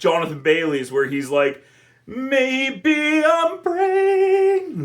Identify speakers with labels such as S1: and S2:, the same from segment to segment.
S1: Jonathan Bailey's, where he's like, maybe I'm brainless.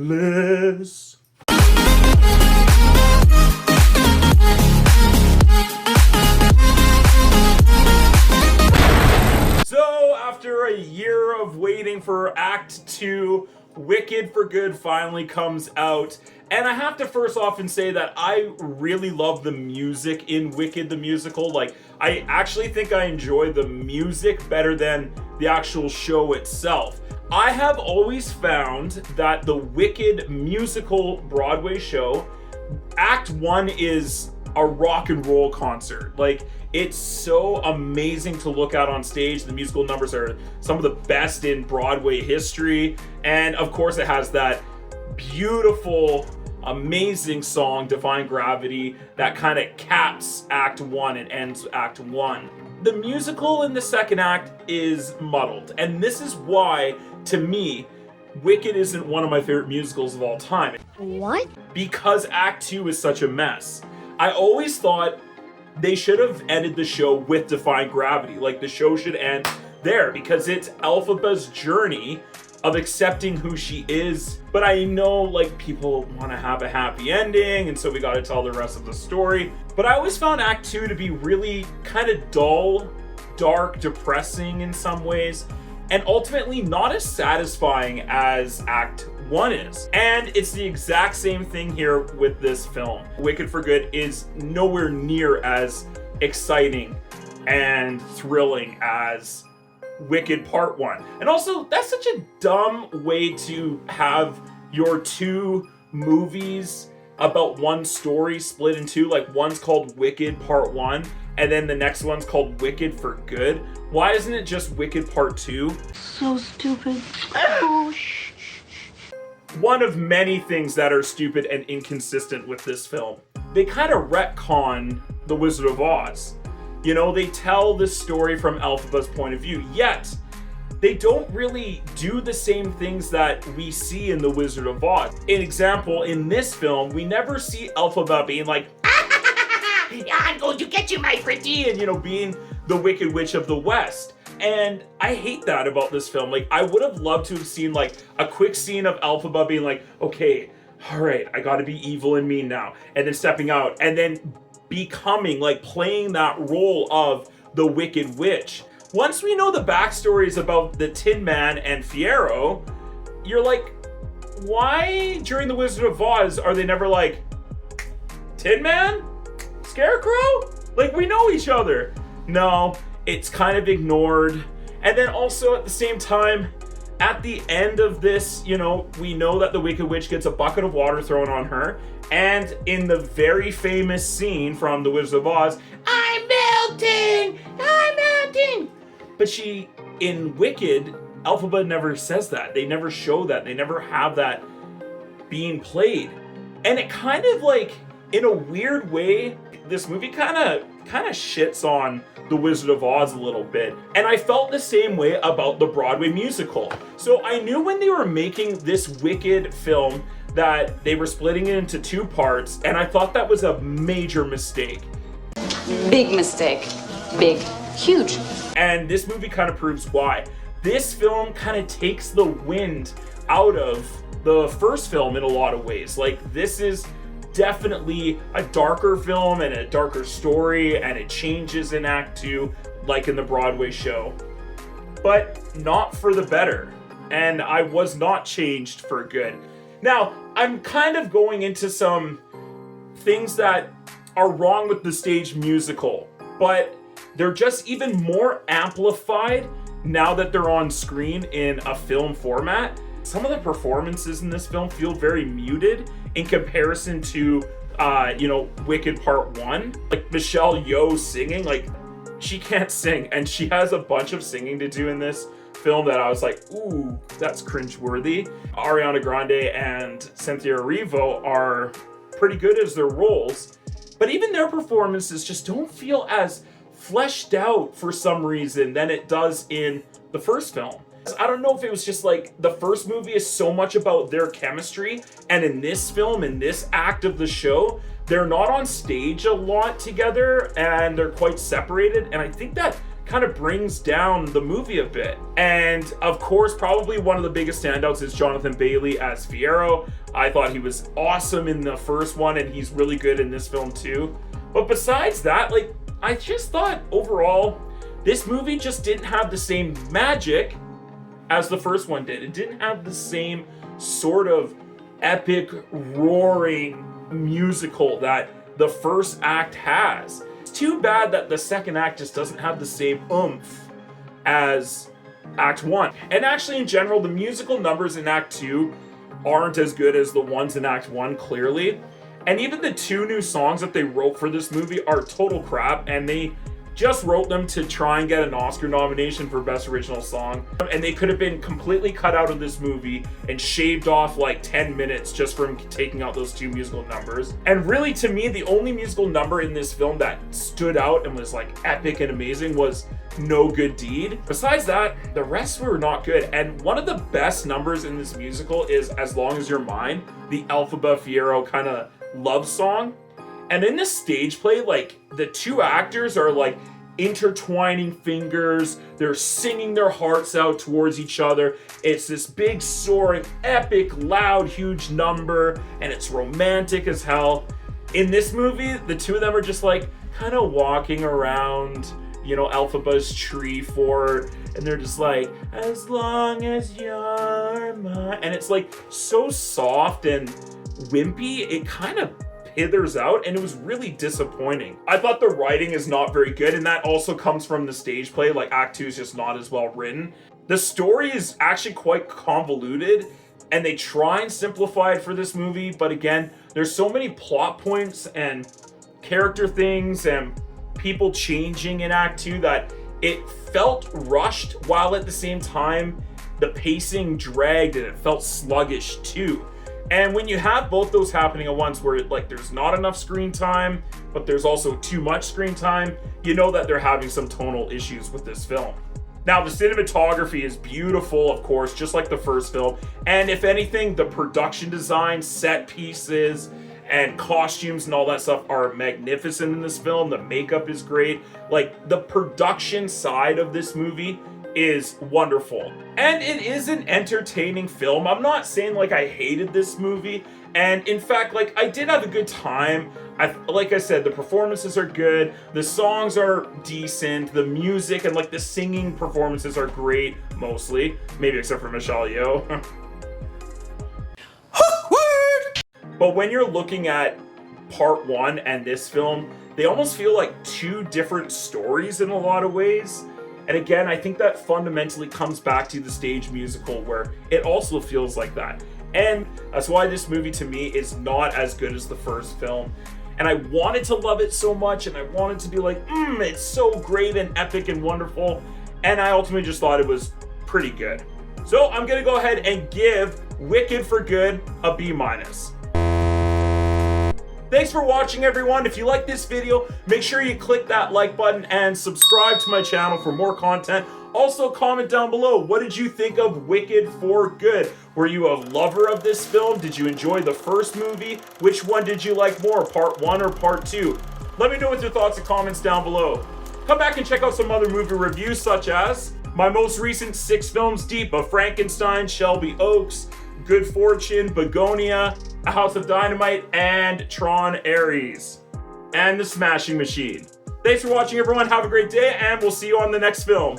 S1: So, after a year of waiting for Act 2, Wicked for Good finally comes out. And I have to first off and say that I really love the music in Wicked the musical. Like, I actually think I enjoy the music better than the actual show itself. I have always found that the Wicked musical Broadway show, Act 1 is a rock and roll concert. Like, it's so amazing to look at on stage. The musical numbers are some of the best in Broadway history. And of course it has that beautiful, amazing song, Defying Gravity, that kind of caps Act 1 and ends Act 1. The musical in the second act is muddled. And this is why, to me, Wicked isn't one of my favorite musicals of all time.
S2: What?
S1: Because Act 2 is such a mess. I always thought they should have ended the show with Defying Gravity. Like, the show should end there because it's Elphaba's journey of accepting who she is. But I know, like, people want to have a happy ending, and so we got to tell the rest of the story. But I always found Act 2 to be really kind of dull, dark, depressing in some ways, and ultimately not as satisfying as Act 1 is. And it's the exact same thing here with this film. Wicked for Good is nowhere near as exciting and thrilling as Wicked Part 1. And also, that's such a dumb way to have your two movies about one story split in two. Like, one's called Wicked Part 1, and then the next one's called Wicked for Good. Why isn't it just Wicked Part 2?
S2: So stupid. Oh,
S1: One of many things that are stupid and inconsistent with this film. They kind of retcon The Wizard of Oz. You know, they tell this story from Elphaba's point of view, yet they don't really do the same things that we see in The Wizard of Oz. An example, in this film, we never see Elphaba being like, I'm going to get you, my pretty, and, you know, being the Wicked Witch of the West. And I hate that about this film. Like, I would have loved to have seen, like, a quick scene of Elphaba being like, okay, all right, I gotta be evil and mean now. And then stepping out, and then becoming, like, playing that role of the Wicked Witch. Once we know the backstories about the Tin Man and Fiyero, you're like, why during The Wizard of Oz are they never like, Tin Man? Scarecrow? Like, we know each other. No, it's kind of ignored. And then also at the same time, at the end of this, you know, we know that the Wicked Witch gets a bucket of water thrown on her. And in the very famous scene from The Wizard of Oz, I'm melting! I'm melting! But she, in Wicked, Elphaba never says that. They never show that. They never have that being played. And it kind of, like, in a weird way, this movie kind of shits on The Wizard of Oz a little bit. And I felt the same way about the Broadway musical. So I knew when they were making this Wicked film that they were splitting it into two parts, and I thought that was a major mistake.
S3: Big mistake. Big. Huge.
S1: And this movie kind of proves why. This film kind of takes the wind out of the first film in a lot of ways. Like, this is definitely a darker film and a darker story, and it changes in Act 2, like in the Broadway show. But not for the better. And I was not changed for good. Now, I'm kind of going into some things that are wrong with the stage musical, but they're just even more amplified now that they're on screen in a film format. Some of the performances in this film feel very muted in comparison to, Wicked Part 1. Like, Michelle Yeoh singing, like, she can't sing, and she has a bunch of singing to do in this film that I was like, ooh, that's cringeworthy. Ariana Grande and Cynthia Erivo are pretty good as their roles, but even their performances just don't feel as fleshed out for some reason than it does in the first film. I don't know if it was just like the first movie is so much about their chemistry, and in this film, in this act of the show, they're not on stage a lot together and they're quite separated, and I think that kind of brings down the movie a bit. And of course, probably one of the biggest standouts is Jonathan Bailey as Fiyero. I thought he was awesome in the first one, and he's really good in this film too. But besides that, like, I just thought overall, this movie just didn't have the same magic as the first one did. It didn't have the same sort of epic, roaring musical that the first act has. It's too bad that the second act just doesn't have the same oomph as Act 1. And actually, in general, the musical numbers in Act 2 aren't as good as the ones in Act 1, clearly. And even the 2 new songs that they wrote for this movie are total crap, and they just wrote them to try and get an Oscar nomination for Best Original Song. And they could have been completely cut out of this movie and shaved off like 10 minutes just from taking out those 2 musical numbers. And really, to me, the only musical number in this film that stood out and was like epic and amazing was No Good Deed. Besides that, the rest were not good. And one of the best numbers in this musical is As Long As You're Mine, the Elphaba Fiyero kind of love song. And in this stage play, like, the 2 actors are like intertwining fingers, they're singing their hearts out towards each other. It's this big, soaring, epic, loud, huge number, and it's romantic as hell. In this movie, the 2 of them are just like kind of walking around, you know, Elphaba's tree fort, and they're just like, as long as you're mine. And it's like so soft and wimpy, it kind of hithers out, and it was really disappointing. I thought the writing is not very good, and that also comes from the stage play. Like, Act 2 is just not as well written. The story is actually quite convoluted, and they try and simplify it for this movie, but again, there's so many plot points and character things and people changing in Act 2 that it felt rushed, while at the same time the pacing dragged and it felt sluggish too. And when you have both those happening at once, where like there's not enough screen time, but there's also too much screen time, you know that they're having some tonal issues with this film. Now, the cinematography is beautiful, of course, just like the first film. And if anything, the production design, set pieces, and costumes and all that stuff are magnificent in this film. The makeup is great. Like, the production side of this movie is wonderful. And it is an entertaining film. I'm not saying like I hated this movie. And in fact, like, I did have a good time. Like I said, the performances are good. The songs are decent. The music and like the singing performances are great, mostly. Maybe except for Michelle Yeoh. But when you're looking at part 1 and this film, they almost feel like 2 different stories in a lot of ways. And again, I think that fundamentally comes back to the stage musical, where it also feels like that. And that's why this movie to me is not as good as the first film. And I wanted to love it so much, and I wanted to be like, it's so great and epic and wonderful. And I ultimately just thought it was pretty good. So I'm gonna go ahead and give Wicked for Good a B-. Thanks for watching, everyone. If you like this video, make sure you click that like button and subscribe to my channel for more content. Also, comment down below, what did you think of Wicked for Good? Were you a lover of this film? Did you enjoy the first movie? Which one did you like more, part 1 or part 2? Let me know with your thoughts and comments down below. Come back and check out some other movie reviews, such as my most recent 6 films deep of Frankenstein, Shelby Oaks, Good Fortune, Begonia, A House of Dynamite, and Tron Ares, and The Smashing Machine. Thanks for watching, everyone. Have a great day, and we'll see you on the next film.